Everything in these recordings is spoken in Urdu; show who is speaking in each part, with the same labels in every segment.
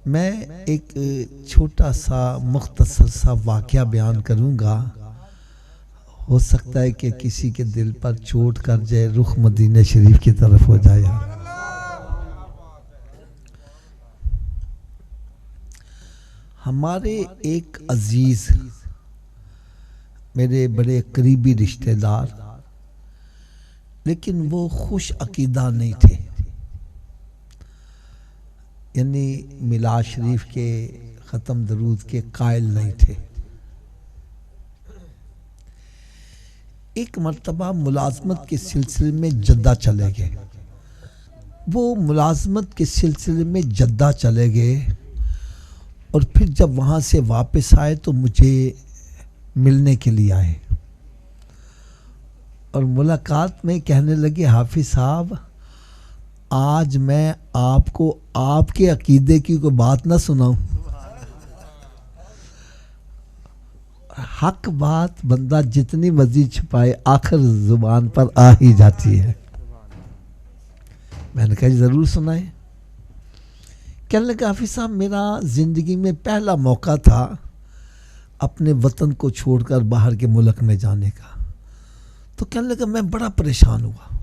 Speaker 1: میں ایک چھوٹا سا مختصر سا واقعہ بیان کروں گا. ہو سکتا ہے کہ کسی کے دل پر چوٹ کر جائے، رخ مدینہ شریف کی طرف ہو جائے. ہمارے ایک عزیز، میرے بڑے قریبی رشتہ دار، لیکن وہ خوش عقیدہ نہیں تھے، یعنی میلاد شریف کے ختم درود کے قائل نہیں تھے. ایک مرتبہ ملازمت کے سلسلے میں جدہ چلے گئے. وہ ملازمت کے سلسلے میں جدہ چلے گئے اور پھر جب وہاں سے واپس آئے تو مجھے ملنے کے لیے آئے اور ملاقات میں کہنے لگے، حافظ صاحب آج میں آپ کو آپ کے عقیدے کی کوئی بات نہ سناؤں. حق بات بندہ جتنی مزید چھپائے آخر زبان پر آ ہی جاتی ہے. میں نے کہا ضرور سنائیں. کہنے لگا، حافظ صاحب میرا زندگی میں پہلا موقع تھا اپنے وطن کو چھوڑ کر باہر کے ملک میں جانے کا. تو کہنے لگا میں بڑا پریشان ہوا،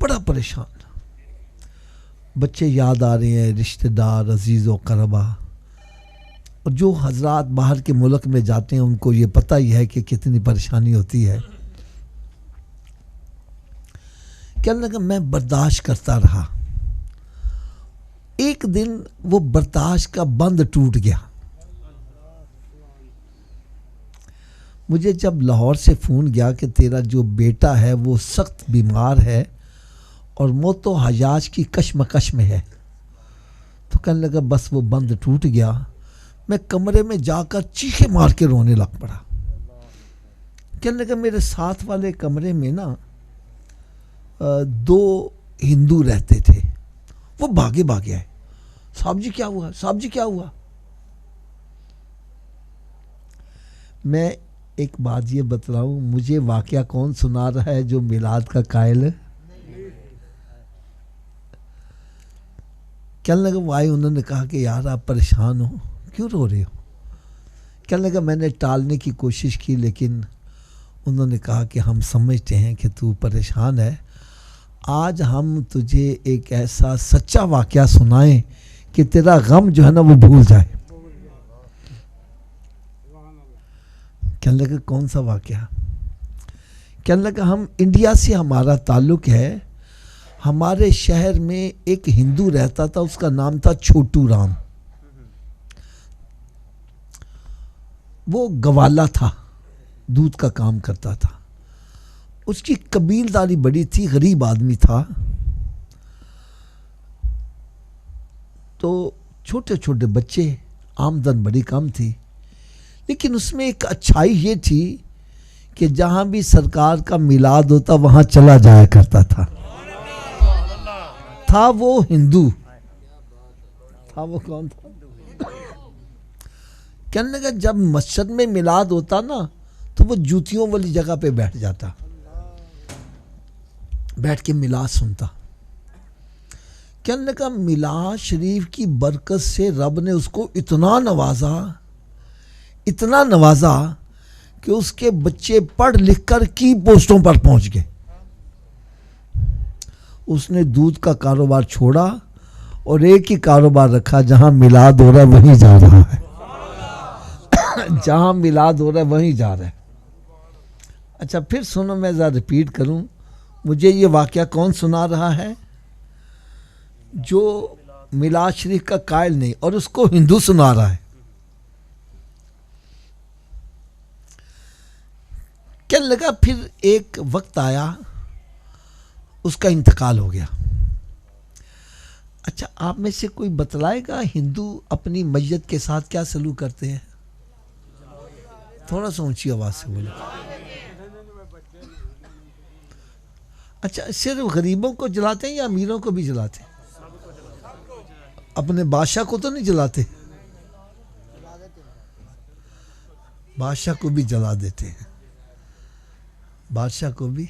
Speaker 1: بڑا پریشان. بچے یاد آ رہے ہیں، رشتہ دار، عزیز و قربا، اور جو حضرات باہر کے ملک میں جاتے ہیں ان کو یہ پتہ ہی ہے کہ کتنی پریشانی ہوتی ہے. کہنے لگا میں برداشت کرتا رہا. ایک دن وہ برداشت کا بند ٹوٹ گیا. مجھے جب لاہور سے فون گیا کہ تیرا جو بیٹا ہے وہ سخت بیمار ہے اور موت و حیات کی کشمکش میں ہے، تو کہنے لگا بس وہ بند ٹوٹ گیا. میں کمرے میں جا کر چیخے مار کے رونے لگ پڑا. کہنے لگا میرے ساتھ والے کمرے میں نا 2 ہندو رہتے تھے، وہ بھاگے آئے. صاحب جی کیا ہوا، صاحب جی کیا ہوا. میں ایک بات یہ بتلاؤں، مجھے واقعہ کون سنا رہا ہے؟ جو میلاد کا قائل ہے. کہنے لگا وہ آئے، انہوں نے کہا کہ یار آپ پریشان ہو، کیوں رو رہے ہو؟ کہنے لگا میں نے ٹالنے کی کوشش کی، لیکن انہوں نے کہا کہ ہم سمجھتے ہیں کہ تو پریشان ہے، آج ہم تجھے ایک ایسا سچا واقعہ سنائیں کہ تیرا غم جو ہے نا وہ بھول جائے. کہنے لگا کون سا واقعہ؟ کہنے لگا ہم انڈیا سے ہمارا تعلق ہے، ہمارے شہر میں ایک ہندو رہتا تھا، اس کا نام تھا چھوٹو رام. وہ گوالا تھا، دودھ کا کام کرتا تھا. اس کی قبیلداری بڑی تھی، غریب آدمی تھا. تو چھوٹے چھوٹے بچے، آمدن بڑی کم تھی، لیکن اس میں ایک اچھائی یہ تھی کہ جہاں بھی سرکار کا میلاد ہوتا وہاں چلا جایا کرتا تھا. تھا وہ ہندو، تھا وہ کون تھا؟ کہنے لگا جب مسجد میں میلاد ہوتا نا تو وہ جوتیوں والی جگہ پہ بیٹھ جاتا، بیٹھ کے میلاد سنتا. کہنے لگا میلاد شریف کی برکت سے رب نے اس کو اتنا نوازا کہ اس کے بچے پڑھ لکھ کر کی پوسٹوں پر پہنچ گئے. اس نے دودھ کا کاروبار چھوڑا اور ایک ہی کاروبار رکھا، جہاں میلاد ہو رہا ہے وہیں جا رہا ہے. جہاں میلاد ہو رہا ہے وہیں جا رہا ہے. اچھا پھر سنو، میں ذرا ریپیٹ کروں. مجھے یہ واقعہ کون سنا رہا ہے؟ جو میلاد شریف کا قائل نہیں، اور اس کو ہندو سنا رہا ہے. کہنے لگا پھر ایک وقت آیا، اس کا انتقال ہو گیا. اچھا آپ میں سے کوئی بتلائے گا ہندو اپنی میت کے ساتھ کیا سلوک کرتے ہیں؟ تھوڑا سا اونچی آواز سے بولو. اچھا صرف غریبوں کو جلاتے ہیں یا امیروں کو بھی جلاتے ہیں؟ اپنے بادشاہ کو تو نہیں جلاتے؟ بادشاہ کو بھی جلا دیتے ہیں، بادشاہ کو بھی.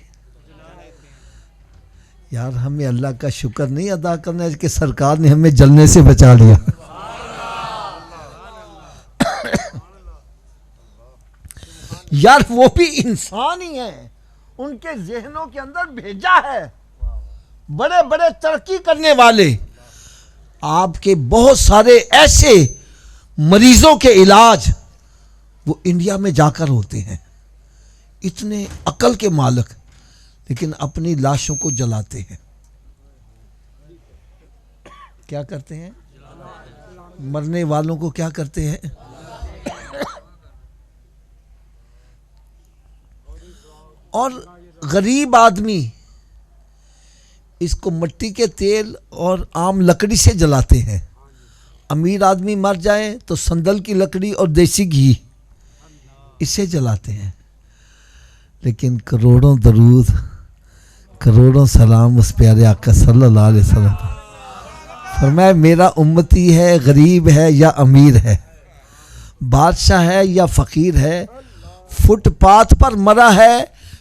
Speaker 1: یار ہمیں اللہ کا شکر نہیں ادا کرنا ہے کہ سرکار نے ہمیں جلنے سے بچا لیا. یار وہ بھی انسان ہی ہیں، ان کے ذہنوں کے اندر بھیجا ہے بڑے بڑے ترقی کرنے والے. آپ کے بہت سارے ایسے مریضوں کے علاج وہ انڈیا میں جا کر ہوتے ہیں. اتنے عقل کے مالک، لیکن اپنی لاشوں کو جلاتے ہیں. کیا کرتے ہیں؟ مرنے والوں کو کیا کرتے ہیں؟ اور غریب آدمی اس کو مٹی کے تیل اور عام لکڑی سے جلاتے ہیں. امیر آدمی مر جائے تو سندل کی لکڑی اور دیسی گھی اسے جلاتے ہیں. لیکن کروڑوں درود، کروڑوں سلام اس پیارے آقا صلی اللہ علیہ وسلم. فرمایا میرا امتی ہے، غریب ہے یا امیر ہے، بادشاہ ہے یا فقیر ہے، فٹ پاتھ پر مرا ہے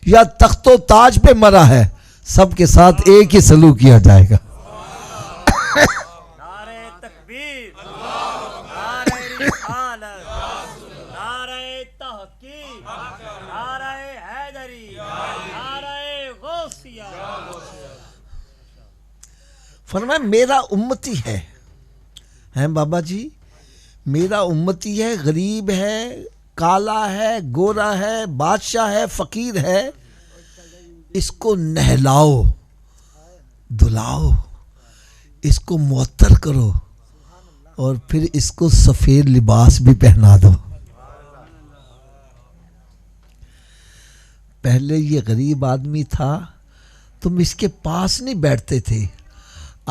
Speaker 1: یا تخت و تاج پہ مرا ہے، سب کے ساتھ ایک ہی سلوک کیا جائے گا.
Speaker 2: نعرہ تکبیر، نعرہ رسالت، نعرہ تحقیق، نعرہ حیدری، نعرہ غوثیہ.
Speaker 1: فرمایا میرا امتی ہے، ہیں بابا جی، میرا امتی ہے، غریب ہے، کالا ہے، گورا ہے، بادشاہ ہے، فقیر ہے، اس کو نہلاؤ، دھلاؤ، اس کو معطر کرو اور پھر اس کو سفید لباس بھی پہنا دو. پہلے یہ غریب آدمی تھا، تم اس کے پاس نہیں بیٹھتے تھے،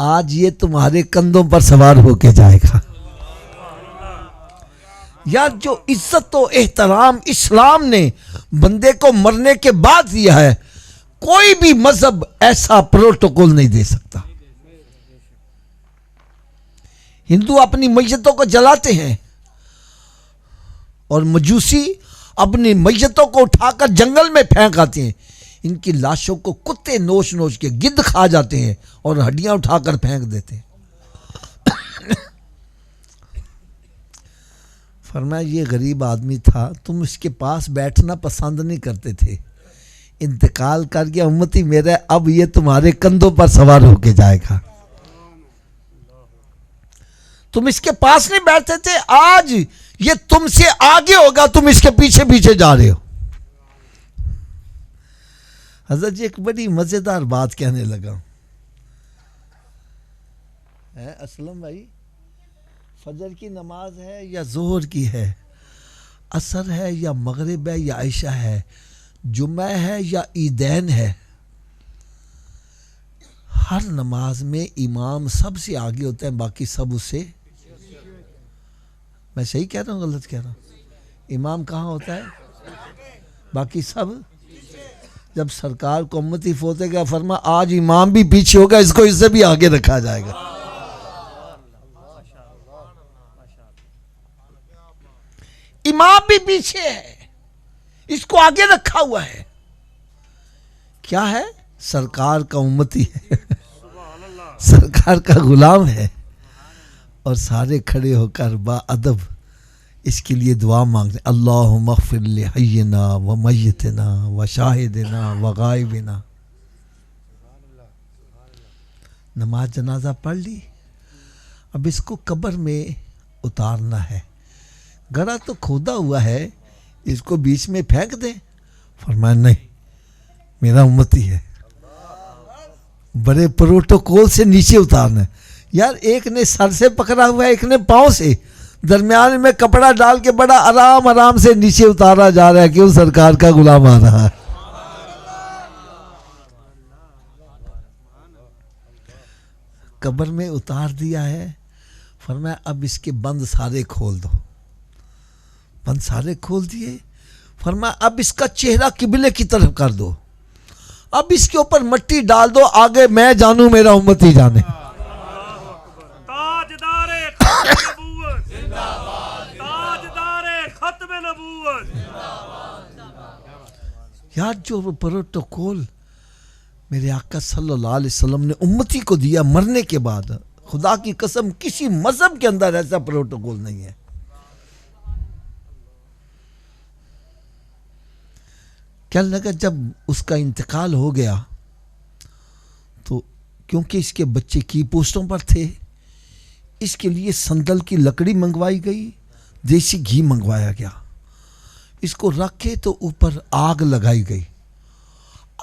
Speaker 1: آج یہ تمہارے کندھوں پر سوار ہو کے جائے گا. یا جو عزت و احترام اسلام نے بندے کو مرنے کے بعد دیا ہے، کوئی بھی مذہب ایسا پروٹوکول نہیں دے سکتا. ہندو اپنی میتوں کو جلاتے ہیں اور مجوسی اپنی میتوں کو اٹھا کر جنگل میں پھینک آتے ہیں. ان کی لاشوں کو کتے نوچ نوچ کے گدھ کھا جاتے ہیں اور ہڈیاں اٹھا کر پھینک دیتے ہیں. فرمایا یہ غریب آدمی تھا، تم اس کے پاس بیٹھنا پسند نہیں کرتے تھے، انتقال کر گیا، امتی میرا ہے، اب یہ تمہارے کندھوں پر سوار ہو کے جائے گا. تم اس کے پاس نہیں بیٹھتے تھے، آج یہ تم سے آگے ہوگا، تم اس کے پیچھے پیچھے جا رہے ہو. حضرت جی ایک بڑی مزیدار بات کہنے لگا. اسلم بھائی، فجر کی نماز ہے یا ظہر کی ہے، عصر ہے یا مغرب ہے یا عشاء ہے، جمعہ ہے یا عیدین ہے، ہر نماز میں امام سب سے آگے ہوتا ہے، باقی سب اس سے. میں صحیح کہہ رہا ہوں غلط کہہ رہا ہوں؟ امام کہاں ہوتا ہے؟ باقی سب. جب سرکار کو امتی فوتے گا، فرما آج امام بھی پیچھے ہوگا، اس کو اس سے بھی آگے رکھا جائے گا. امام بھی پیچھے ہے، اس کو آگے رکھا ہوا ہے. کیا ہے؟ سرکار کا امتی ہے، سرکار کا غلام ہے. اور سارے کھڑے ہو کر با ادب اس کے لیے دعا مانگتے، اللہم اغفر لحینا و میتنا و شاہدنا و غائبنا. نماز جنازہ پڑھ لی، اب اس کو قبر میں اتارنا ہے. گڑھا تو کھودا ہوا ہے، اس کو بیچ میں پھینک دیں. فرمایا نہیں، میرا امتی ہے، بڑے پروٹوکول سے نیچے اتارنا ہے. یار ایک نے سر سے پکڑا ہوا ہے، ایک نے پاؤں سے، درمیان میں کپڑا ڈال کے بڑا آرام آرام سے نیچے اتارا جا رہا ہے. کیوں؟ سرکار کا غلام آ رہا ہے. قبر میں اتار دیا ہے. فرمایا اب اس کے بند سارے کھول دو. بند سارے کھول دیے. فرمایا اب اس کا چہرہ قبلے کی طرف کر دو، اب اس کے اوپر مٹی ڈال دو، آگے میں جانوں میرا امتی جانے. یار جو پروٹوکول میرے آقا صلی اللہ علیہ وسلم نے امتی کو دیا مرنے کے بعد، خدا کی قسم کسی مذہب کے اندر ایسا پروٹوکول نہیں ہے. کہنے لگا جب اس کا انتقال ہو گیا تو کیونکہ اس کے بچے کی پوسٹوں پر تھے، اس کے لیے سندل کی لکڑی منگوائی گئی، دیسی گھی منگوایا گیا، اس کو رکھ کے تو اوپر آگ لگائی گئی،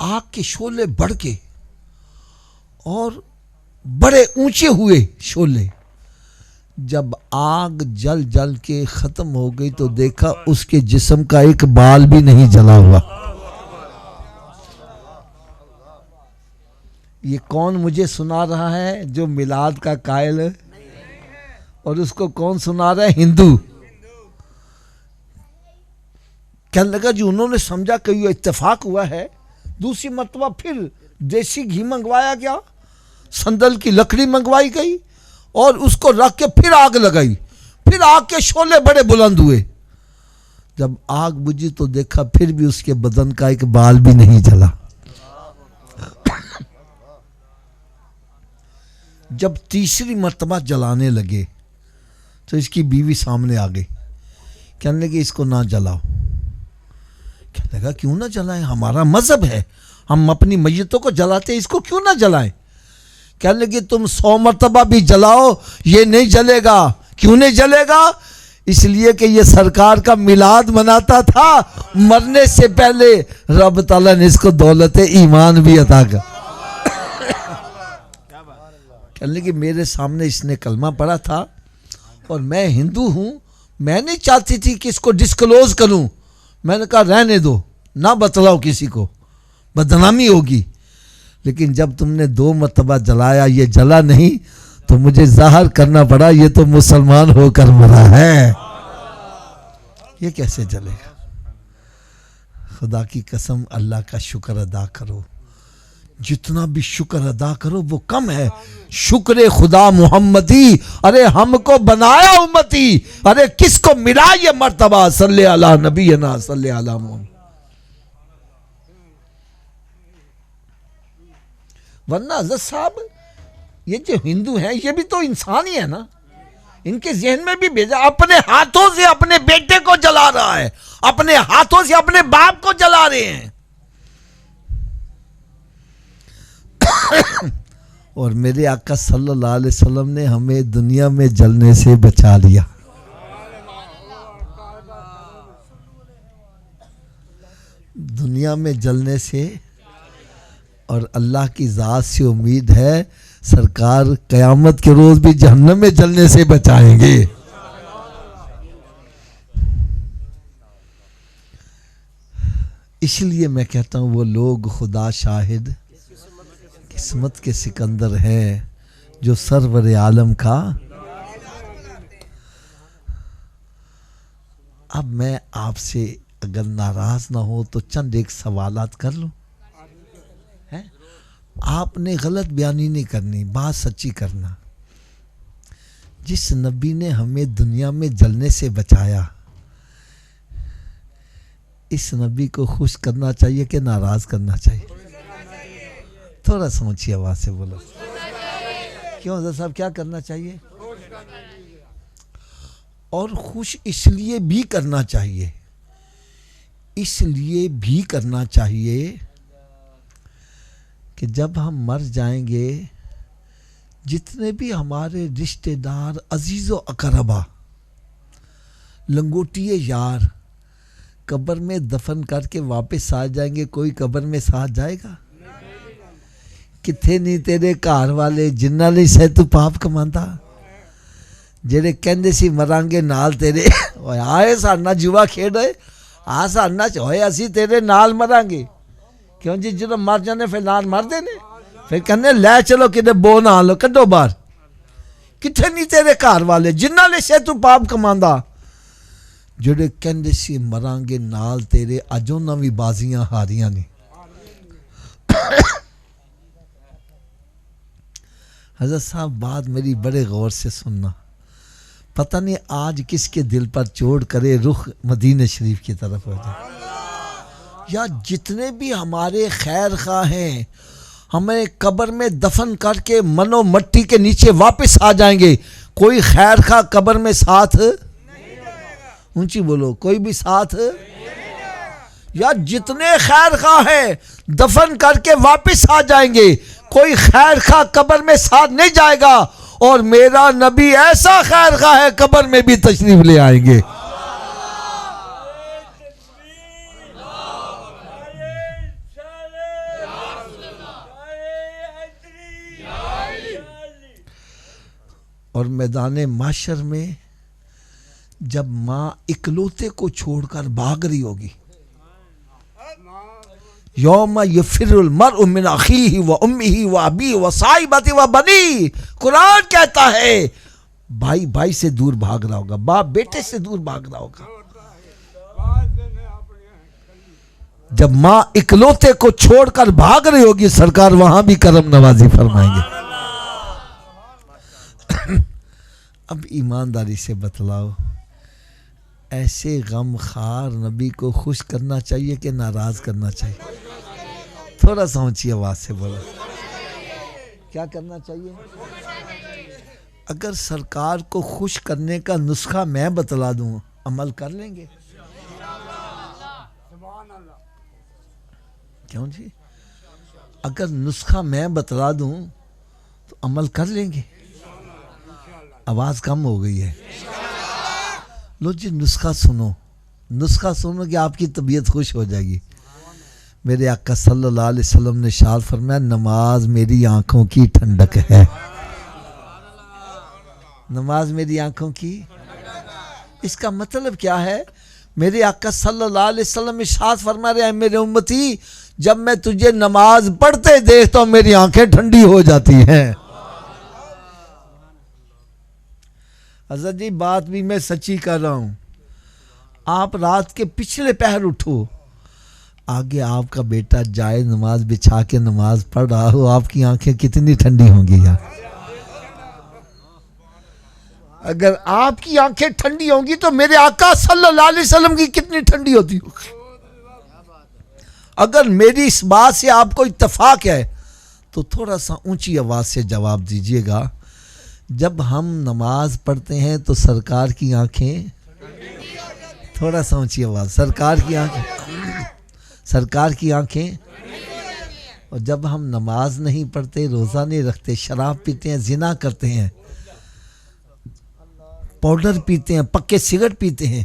Speaker 1: آگ کے شعلے بڑھ کے اور بڑے اونچے ہوئے شعلے، جب آگ جل جل کے ختم ہو گئی تو دیکھا اس کے جسم کا ایک بال بھی نہیں جلا ہوا۔ یہ کون مجھے سنا رہا ہے؟ جو میلاد کا قائل ہے، اور اس کو کون سنا رہا ہے؟ ہندو۔ کہنے لگا جی انہوں نے سمجھا کہ یہ اتفاق ہوا ہے، دوسری مرتبہ پھر دیسی گھی منگوایا گیا، سندل کی لکڑی منگوائی گئی اور اس کو رکھ کے پھر آگ لگائی، پھر آگ کے شعلے بڑے بلند ہوئے، جب آگ بجھی تو دیکھا پھر بھی اس کے بدن کا ایک بال بھی نہیں جلا۔ جب تیسری مرتبہ جلانے لگے تو اس کی بیوی سامنے آ گئی، کہنے لگے اس کو نہ جلاؤ۔ کہنے لگا کیوں نہ جلائیں، ہمارا مذہب ہے، ہم اپنی میتوں کو جلاتے ہیں، اس کو کیوں نہ جلائیں؟ کہنے لگے تم 100 مرتبہ بھی جلاؤ یہ نہیں جلے گا۔ کیوں نہیں جلے گا؟ اس لیے کہ یہ سرکار کا میلاد مناتا تھا، مرنے سے پہلے رب تعالیٰ نے اس کو دولت ایمان بھی عطا کر۔ کہنے لگے میرے سامنے اس نے کلمہ پڑھا تھا اور میں ہندو ہوں، میں نہیں چاہتی تھی کہ اس کو ڈسکلوز کروں، میں نے کہا رہنے دو، نہ بتلاؤ کسی کو، بدنامی ہوگی، لیکن جب تم نے 2 مرتبہ جلایا یہ جلا نہیں تو مجھے ظاہر کرنا پڑا یہ تو مسلمان ہو کر مرا ہے، یہ کیسے جلے گا؟ خدا کی قسم اللہ کا شکر ادا کرو، جتنا بھی شکر ادا کرو وہ کم ہے۔ شکر خدا محمدی، ارے ہم کو بنایا امتی، ارے کس کو ملا یہ مرتبہ؟ صلی علی نبینا صلی علی محمد۔ ورنہ حضرت صاحب یہ جو ہندو ہیں یہ بھی تو انسان ہی ہے نا، ان کے ذہن میں بھی بھیجا، اپنے ہاتھوں سے اپنے بیٹے کو جلا رہا ہے، اپنے ہاتھوں سے اپنے باپ کو جلا رہے ہیں، اور میرے آقا صلی اللہ علیہ وسلم نے ہمیں دنیا میں جلنے سے بچا لیا۔ دنیا میں جلنے سے، اور اللہ کی ذات سے امید ہے سرکار قیامت کے روز بھی جہنم میں جلنے سے بچائیں گے۔ اس لیے میں کہتا ہوں وہ لوگ خدا شاہد قسمت کے سکندر ہیں جو سرور عالم کا۔ اب میں آپ سے اگر ناراض نہ ہو تو چند ایک سوالات کر لوں۔ آپ نے غلط بیانی نہیں کرنی، بات سچی کرنا۔ جس نبی نے ہمیں دنیا میں جلنے سے بچایا، اس نبی کو خوش کرنا چاہیے کہ ناراض کرنا چاہیے؟ تھوڑا سمجھیے، آواز سے بولو۔ کیوں حضرت صاحب کیا کرنا چاہیے؟ اور خوش اس لیے بھی کرنا چاہیے، اس لیے بھی کرنا چاہیے کہ جب ہم مر جائیں گے جتنے بھی ہمارے رشتہ دار، عزیز و اقربا، لنگوٹیے یار قبر میں دفن کر کے واپس آ جائیں گے، کوئی قبر میں ساتھ جائے گا؟ کتھے نہیں تیرے گھر والے جنہاں لئی سہ تو پاپ کماندا، جڑے کہندے سی مرانگے نال تیرے، اوئے آئے ساڈے نال جوا کھیڈ ہوئے، آ ساڈے نال ہوئے اسی تیرے نال مرانگے، کیوں جی جدوں مر جانے پھر نال مر دینے، پھر کہنے لے چلو کدے بو نہ لو کڈو باہر۔ کتھے نہیں تیرے گھر والے جنہاں لئی سہ تو پاپ کماندا، جڑے کہندے سی مرانگے نال تیرے، اج انہاں وی بازیاں ہاریاں نے۔ حضرت صاحب بات میری بڑے غور سے سننا، پتہ نہیں آج کس کے دل پر چوٹ کرے رخ مدینہ شریف کی طرف ہو جائے، یا جتنے بھی ہمارے خیر خواہ ہیں ہمیں قبر میں دفن کر کے منو مٹی کے نیچے واپس آ جائیں گے، کوئی خیر خواہ قبر میں ساتھ، اونچی بولو، کوئی بھی ساتھ، یا جتنے خیر خواہ ہیں دفن کر کے واپس آ جائیں گے، کوئی خیر خواہ قبر میں ساتھ نہیں جائے گا، اور میرا نبی ایسا خیر خواہ ہے قبر میں بھی تشریف لے آئیں گے۔ اور میدان محشر میں جب ماں اکلوتے کو چھوڑ کر بھاگ رہی ہوگی، یوم یفر المرء من اخیہ و امہ و ابیہ و صاحبتہ و بنیہ، قرآن کہتا ہے بھائی بھائی سے دور بھاگ رہا ہوگا، باپ بیٹے سے دور بھاگ رہا ہوگا۔ جب ماں اکلوتے کو چھوڑ کر بھاگ رہی ہوگی، سرکار وہاں بھی کرم نوازی فرمائیں گے۔ اب ایمانداری سے بتلاؤ، ایسے غم خار نبی کو خوش کرنا چاہیے کہ ناراض کرنا چاہیے؟ تھوڑا سا اونچی آواز سے بولو، کیا کرنا چاہیے؟ اگر سرکار کو خوش کرنے کا نسخہ میں بتلا دوں، عمل کر لیں گے؟ کیوں جی؟ اگر نسخہ میں بتلا دوں تو عمل کر لیں گے؟ آواز کم ہو گئی ہے۔ لو جی نسخہ سنو، نسخہ سنو کہ آپ کی طبیعت خوش ہو جائے گی۔ میرے آقا صلی اللہ علیہ وسلم نے ارشاد فرمایا، نماز میری آنکھوں کی ٹھنڈک ہے۔ نماز میری آنکھوں کی، اس کا مطلب کیا ہے؟ میرے آقا صلی اللہ علیہ وسلم ارشاد فرما رہے ہیں، میرے امتی جب میں تجھے نماز پڑھتے دیکھتا ہوں میری آنکھیں ٹھنڈی ہو جاتی ہیں۔ حضرت جی بات بھی میں سچی کر رہا ہوں، آپ رات کے پچھلے پہر اٹھو، آگے آپ کا بیٹا جائے نماز بچھا کے نماز پڑھ رہا ہو، آپ کی آنکھیں کتنی ٹھنڈی ہوں گی یار؟ اگر آپ کی آنکھیں ٹھنڈی ہوں گی تو میرے آقا صلی اللہ علیہ وسلم کی کتنی ٹھنڈی ہوتی ہوگی؟ اگر میری اس بات سے آپ کو اتفاق ہے تو تھوڑا سا اونچی آواز سے جواب دیجئے گا، جب ہم نماز پڑھتے ہیں تو سرکار کی آنکھیں، تھوڑا سا اونچی آواز، سرکار کی آنکھیں، سرکار کی آنکھیں، اور جب ہم نماز نہیں پڑھتے، روزہ نہیں رکھتے، شراب پیتے ہیں، زنا کرتے ہیں، پاؤڈر پیتے ہیں، پکے سگریٹ پیتے ہیں،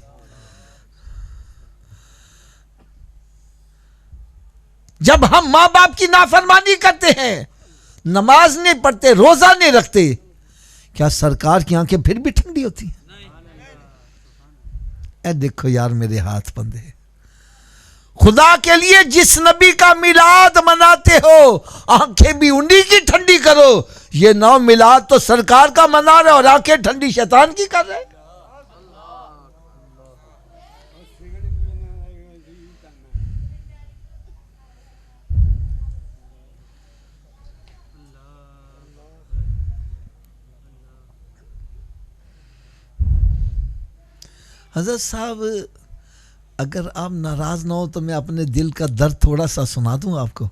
Speaker 1: جب ہم ماں باپ کی نافرمانی کرتے ہیں، نماز نہیں پڑھتے، روزہ نہیں رکھتے، کیا سرکار کی آنکھیں پھر بھی ٹھنڈی ہوتی ہیں؟ اے دیکھو یار میرے ہاتھ بندے، خدا کے لیے جس نبی کا میلاد مناتے ہو آنکھیں بھی انہی کی ٹھنڈی کرو، یہ نو میلاد تو سرکار کا منا رہے اور آنکھیں ٹھنڈی شیطان کی کر رہے۔ حضرت صاحب اگر آپ ناراض نہ ہو تو میں اپنے دل کا درد تھوڑا سا سنا دوں آپ کو،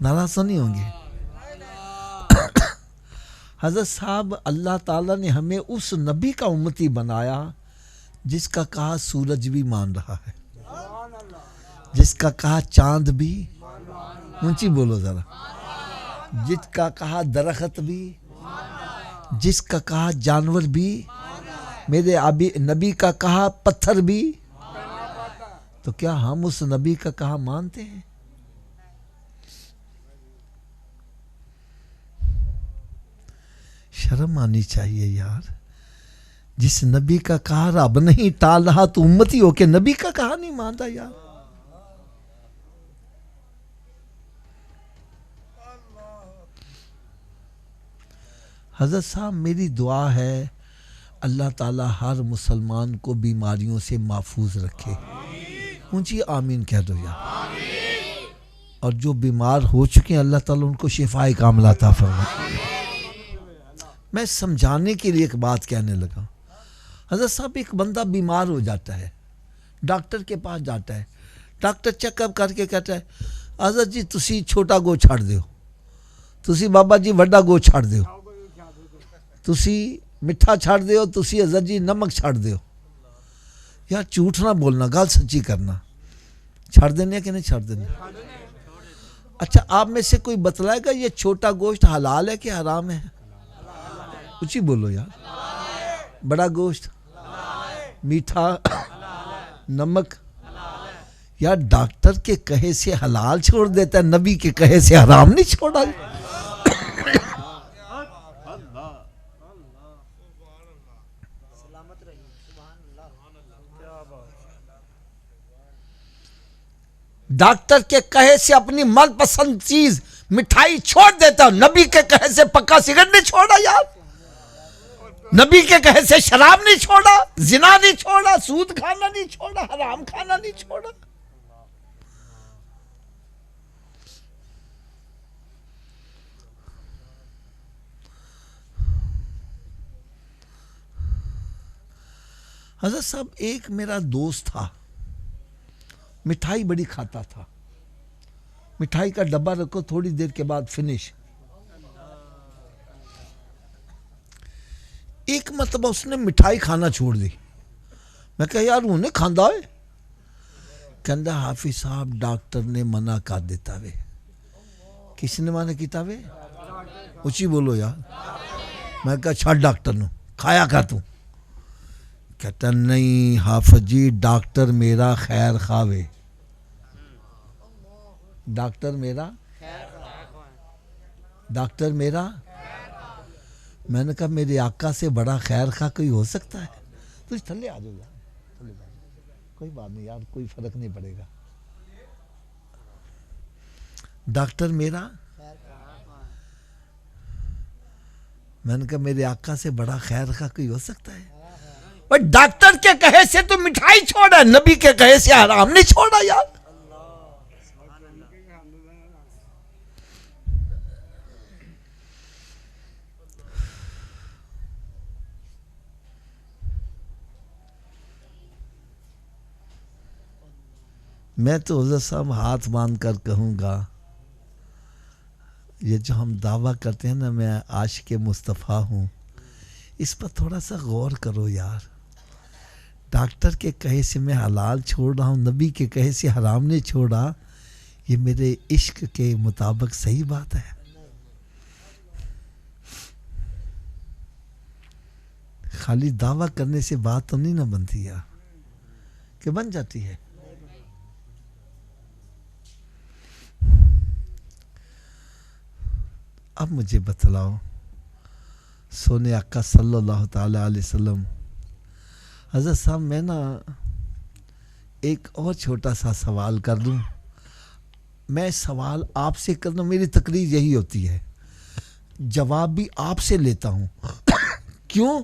Speaker 1: ناراض تو نہیں ہوں گے؟ حضرت صاحب اللہ تعالیٰ نے ہمیں اس نبی کا امتی بنایا جس کا کہا سورج بھی مان رہا ہے، جس کا کہا چاند بھی، اونچی بولو ذرا، جس کا کہا درخت بھی، جس کا کہا جانور بھی، میرے نبی کا کہا پتھر بھی، تو کیا ہم اس نبی کا کہا مانتے ہیں؟ شرم آنی چاہیے یار، جس نبی کا کہا رب نہیں ٹال رہا تو امتی ہو کے نبی کا کہا نہیں مانتا یار۔ حضرت صاحب میری دعا ہے اللہ تعالی ہر مسلمان کو بیماریوں سے محفوظ رکھے، اونچی آمین کہہ دو یار، اور جو بیمار ہو چکے ہیں اللہ تعالیٰ ان کو شفاء کاملہ عطا فرمائے۔ میں سمجھانے کے لیے ایک بات کہنے لگا، حضرت صاحب ایک بندہ بیمار ہو جاتا ہے، ڈاکٹر کے پاس جاتا ہے، ڈاکٹر چیک اپ کر کے کہتا ہے حضرت جی تسی چھوٹا گو چھاڑ دیو، تسی بابا جی وڈا گو چھاڑ دیو، تسی مٹھا چھاڑ دیو، تسی حضرت جی نمک چھاڑ دیو۔ یار جھوٹ نہ بولنا، گل سچی کرنا۔ چھڑ دینے کہ نہیں چھڑ دینے؟ اچھا آپ میں سے کوئی بتلائے گا یہ چھوٹا گوشت حلال ہے کہ حرام ہے؟ اچھی بولو یار. بڑا گوشت، میٹھا، نمک، یا ڈاکٹر کے کہے سے حلال چھوڑ دیتا ہے، نبی کے کہے سے حرام نہیں چھوڑا. ڈاکٹر کے کہے سے اپنی من پسند چیز مٹھائی چھوڑ دیتا، نبی کے کہے سے پکا سگریٹ نہیں چھوڑا یار، نبی کے کہے سے شراب نہیں چھوڑا، زنا نہیں چھوڑا، سود کھانا نہیں چھوڑا، حرام کھانا نہیں چھوڑا. حضرت صاحب ایک میرا دوست تھا، مٹھائی بڑی کھاتا تھا، مٹھائی کا ڈبہ رکھو تھوڑی دیر کے بعد فنش. ایک مرتبہ اس نے مٹھائی کھانا چھوڑ دی. میں کہا یار انہیں کھاندا ہے؟ کہندا حافظ صاحب ڈاکٹر نے منع کر دیتا وے. کس نے منع کیتا وے؟ اچھی بولو یار. میں کہا چھڑ ڈاکٹر نو، کھایا کر تو. کہتا نہیں حافظ جی ڈاکٹر میرا خیر خواہ، ڈاکٹر میرا، ڈاکٹر میرا. میں نے کہا میرے آقا سے بڑا خیر خواہ کوئی ہو سکتا ہے؟ تو تھلے آ جاؤ یار، تھلے آ جاؤ، کوئی بات نہیں یار، کوئی فرق نہیں پڑے گا. ڈاکٹر میرا، میں نے کہا میرے آقا سے بڑا خیر خواہ کوئی ہو سکتا ہے؟ اور ڈاکٹر کے کہے سے تو مٹھائی چھوڑا، نبی کے کہے سے حرام نہیں چھوڑا یار. میں تو حضرت صاحب ہاتھ باندھ کر کہوں گا، یہ جو ہم دعویٰ کرتے ہیں نا میں عاشق مصطفیٰ ہوں، اس پر تھوڑا سا غور کرو یار. ڈاکٹر کے کہے سے میں حلال چھوڑ رہا ہوں، نبی کے کہے سے حرام نہیں چھوڑا، یہ میرے عشق کے مطابق صحیح بات ہے؟ خالی دعویٰ کرنے سے بات تو نہیں نہ بنتی یار، کہ بن جاتی ہے؟ اب مجھے بتلاؤ سونے آقا صلی اللہ تعالی علیہ وسلم. حضرت صاحب میں نا ایک اور چھوٹا سا سوال کر دوں. میں سوال آپ سے کر دوں، میری تقریر یہی ہوتی ہے، جواب بھی آپ سے لیتا ہوں. کیوں؟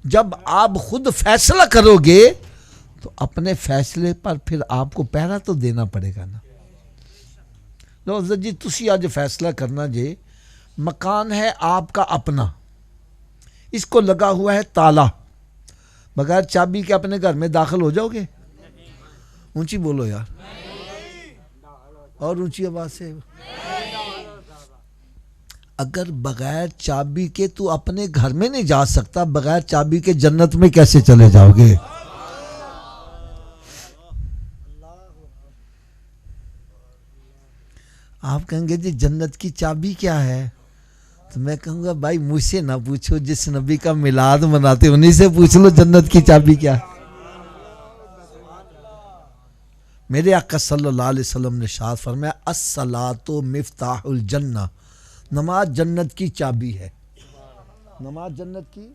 Speaker 1: جب آپ خود فیصلہ کرو گے تو اپنے فیصلے پر پھر آپ کو پہرا تو دینا پڑے گا نا. لو حضرت جی تسی آج فیصلہ کرنا جے مکان ہے آپ کا اپنا، اس کو لگا ہوا ہے تالا، بغیر چابی کے اپنے گھر میں داخل ہو جاؤ گے؟ اونچی بولو یار، اور اونچی آواز سے. اگر بغیر چابی کے تو اپنے گھر میں نہیں جا سکتا، بغیر چابی کے جنت میں کیسے چلے جاؤ گے؟ آپ کہیں گے جی جنت کی چابی کیا ہے؟ تو میں کہوں گا بھائی مجھ سے نہ پوچھو، جس نبی کا میلاد مناتے انہی سے پوچھ لو جنت کی چابی کیا ہے. میرے آقا صلی اللہ علیہ وسلم نے ارشاد فرمایا الصلاۃ مفتاح الجنہ، نماز جنت کی چابی ہے. نماز جنت کی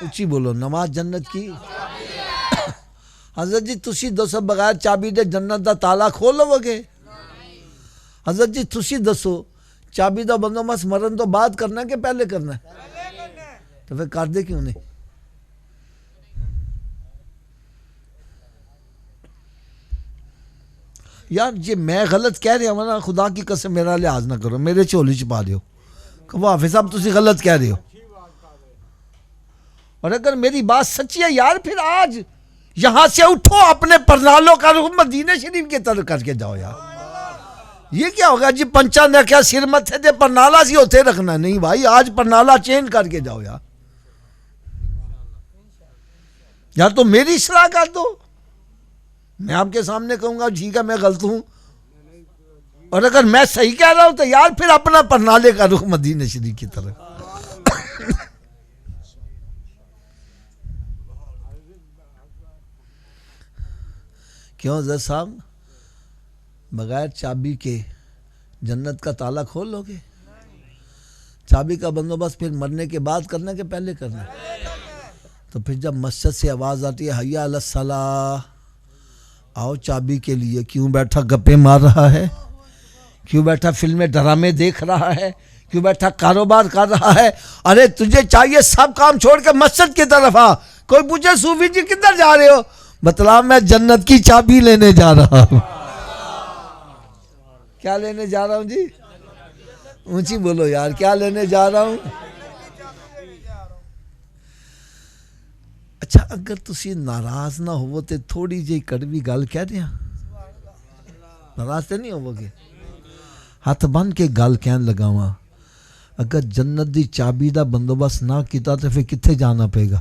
Speaker 1: اونچی بولو، نماز جنت کی. حضرت جی تسی دسو بغیر چابی دے جنت دا تالا کھول لو گے؟ حضرت جی تسی دسو چابی دا بندوبست مرن تو بعد کرنا ہے کہ پہلے کرنا ہے؟ تو پھر کر دے کیوں نہیں؟ یار جی میں غلط کہہ رہا ہوں نا، خدا کی قسم میرا لحاظ نہ کرو، میرے چولی چھپا دیو کہ وہ حافظ صاحب تسی غلط کہہ رہے ہو. اور اگر میری بات سچی ہے یار پھر آج یہاں سے اٹھو، اپنے پرنالوں کا رخ مدینہ شریف کی طرف کر کے جاؤ یار. یہ کیا ہوگا جی پنچا نے کیا سر متھے دے پرنالا سی ہوتے رکھنا؟ نہیں بھائی آج پرنالا چینج کر کے جاؤ یار. یا تو میری اصلاح کر دو میں آپ کے سامنے کہوں گا ٹھیک ہے میں غلط ہوں، اور اگر میں صحیح کہہ رہا ہوں تو یار پھر اپنا پرنالے کا رخ مدینہ شریف کی طرف. کیوں حضرت صاحب بغیر چابی کے جنت کا تالا کھول لو گے؟ چابی کا بندوبست پھر مرنے کے بعد کرنا کہ پہلے کرنا؟ تو پھر جب مسجد سے آواز آتی ہے حی علی الصلاۃ، آؤ چابی کے لیے، کیوں بیٹھا گپے مار رہا ہے؟ کیوں بیٹھا فلمیں ڈرامے دیکھ رہا ہے؟ کیوں بیٹھا کاروبار کر رہا ہے؟ ارے تجھے چاہیے سب کام چھوڑ کے مسجد کی طرف آ. کوئی پوچھے صوفی جی کدھر جا رہے ہو؟ بتلا میں جنت کی چابی لینے جا رہا ہوں. کیا لینے جا رہا ہوں جی؟ اونچی بولو یار، کیا لینے جا رہا ہوں؟ اچھا اگر تسی ناراض نہ ہوو تے تھوڑی جی کڑوی گل کہہ دیا، ناراض تے نہیں ہوو گے؟ ہاتھ بن کے گل کہن لگاواں، اگر جنت دی چابی دا بندوبست نہ کیتا تو پھر کتھے جانا پے گا؟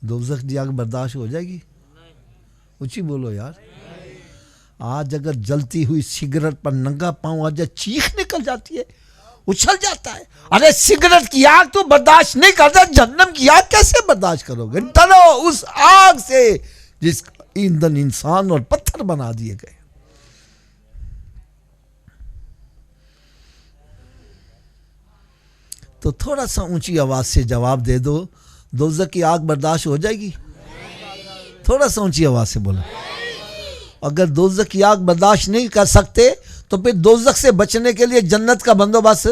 Speaker 1: دوزخ دی آگ برداشت ہو جائے گی؟ اونچی بولو یار. آج اگر جلتی ہوئی سگریٹ پر ننگا پاؤں آج چیخ نکل جاتی ہے، اچھل جاتا ہے. ارے سگریٹ کی آگ تو برداشت نہیں کرتا، جہنم کی آگ کیسے برداشت کرو گے؟ ڈرو اس آگ سے جس کا ایندھن انسان اور پتھر بنا دیے گئے. تو تھوڑا سا اونچی آواز سے جواب دے دو، دوزخ کی آگ برداشت ہو جائے گی؟ تھوڑا سا اونچی آواز سے بولو. اگر دوزخ کی آگ برداشت نہیں کر سکتے تو پھر دوزخ سے بچنے کے لیے جنت کا بندوبست.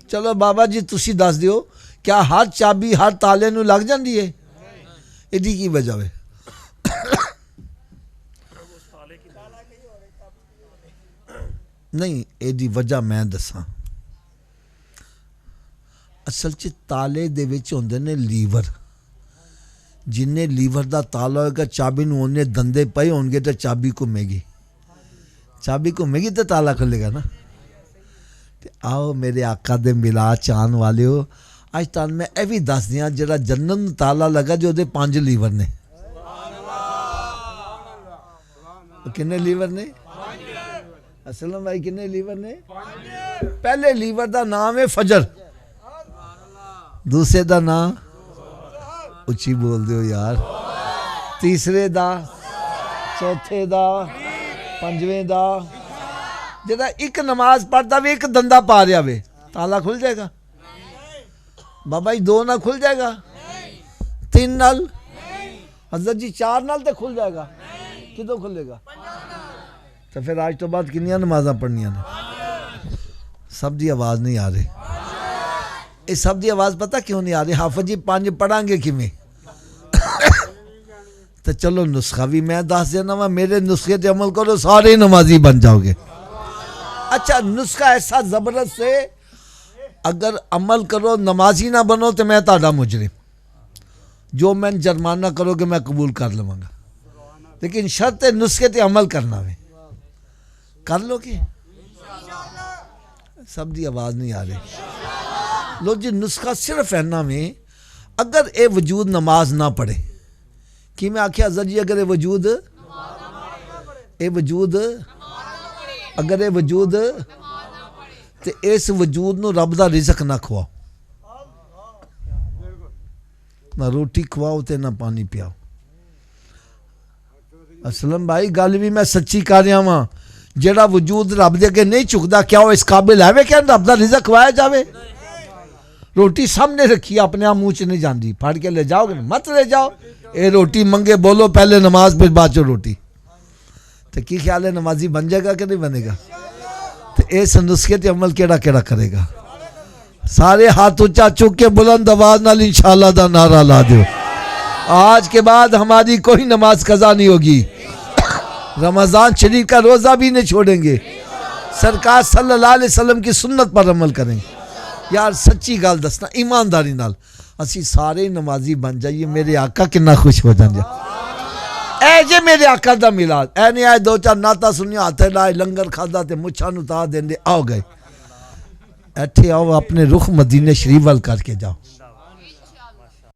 Speaker 1: چلو بابا جی تسی دس دیو، کیا ہر چابی ہر تالے نو لگ جاندی ہے؟ ایڈی کی وجہ ہے؟ نہیں ایڈی وجہ میں دساں. اصل چ تالے دے وچ ہوندے نے لیور، جنہیں لیور دا تالا ہوئے گا چابی نو اونے دندے پئے ہون گے تو چابی گھومے گی، چابی گھومے گی تو تالا کھلے گا نا. آؤ میرے آقا دے ملا چان والے ہو، آج تان میں اے بھی دس دیاں جڑا جنت تالا لگا جو دے 5 لیور نے. کنے لیور نے؟ اسلم بھائی کنے لیور نے؟ پہلے لیور دا نام ہے فجر، دوسرے دا نام اچھی بول دیو یار، تیسرے دا، چوتھے دا، پنجویں دا. جدہ ایک نماز پڑھتا بھی ایک دندہ پا رہا وے تالا کھل جائے گا؟ بابا جی 2 نہ کھل جائے گا؟ 3 نال؟ حضرت جی 4 نال تے کھل جائے گا؟ کدوں کھلے گا؟ تو پھر آج تو بعد کنیاں نمازاں پڑھنیاں نے؟ سب دی آواز نہیں آ رہی. اس سب دی آواز پتہ کیوں نہیں آ رہی؟ حافظ جی 5 پڑھاں گے کیویں؟ تو چلو نسخہ بھی میں دس دینا وا، میرے نسخے تے عمل کرو سارے نمازی بن جاؤ گے. اچھا نسخہ ایسا زبردست ہے، اگر عمل کرو نمازی نہ بنو تو میں تہاڈا مجرم، جو میں جرمانہ کرو گے میں قبول کر لواں گا، لیکن شرط نسخے تے عمل کرنا ہے. کر لو گے؟ سب دی آواز نہیں آ رہی. لو جی نسخہ صرف اینا میں اگر اے وجود نماز نہ پڑھے، کی میں آکھیا حضرت جی اگر اے وجود اگر اے وجود تے اس وجود نو رب دا رزق نہ کھواؤ، نہ روٹی کھواؤ تے نہ پانی پیاؤ. اسلم بھائی گل بھی میں سچی کر رہا ہاں، جیڑا وجود رب دے کے نہیں چکدا کیا وہ اس قابل ہے کہ رب دا رزق کھوایا جاوے؟ روٹی سامنے رکھی اپنے آپ منہ چ نہیں جاندی، پھڑ کے لے جاؤ گے؟ مت لے جاؤ. اے روٹی منگے بولو پہلے نماز پھر بعد چ روٹی. تو کی خیال ہے نمازی بن جائے گا کہ نہیں بنے گا؟ تو اس نسخے تے عمل کیڑا کیڑا کرے گا؟ سارے ہاتھ اونچا چک کے بلند آواز نال انشاءاللہ دا نعرہ لا دیو. آج کے بعد ہماری کوئی نماز قضا نہیں ہوگی، رمضان شریف کا روزہ بھی نہیں چھوڑیں گے، سرکار صلی اللہ علیہ وسلم کی سنت پر عمل کریں گے. یار سچی گل دسنا ایمانداری نال اسی سارے نمازی بن جائیے، میرے آقا کنا خوش ہو جان. اے جے میرے آقا دا میلاد، اے نہیں آئے 2-4 نعتاں سنیا ہاتھ لائے لنگر کھادا تے مچھاں نوں تا دیندے آؤ گئے. ایٹھے آؤ اپنے رخ مدینے شریف وال کر کے جاؤ.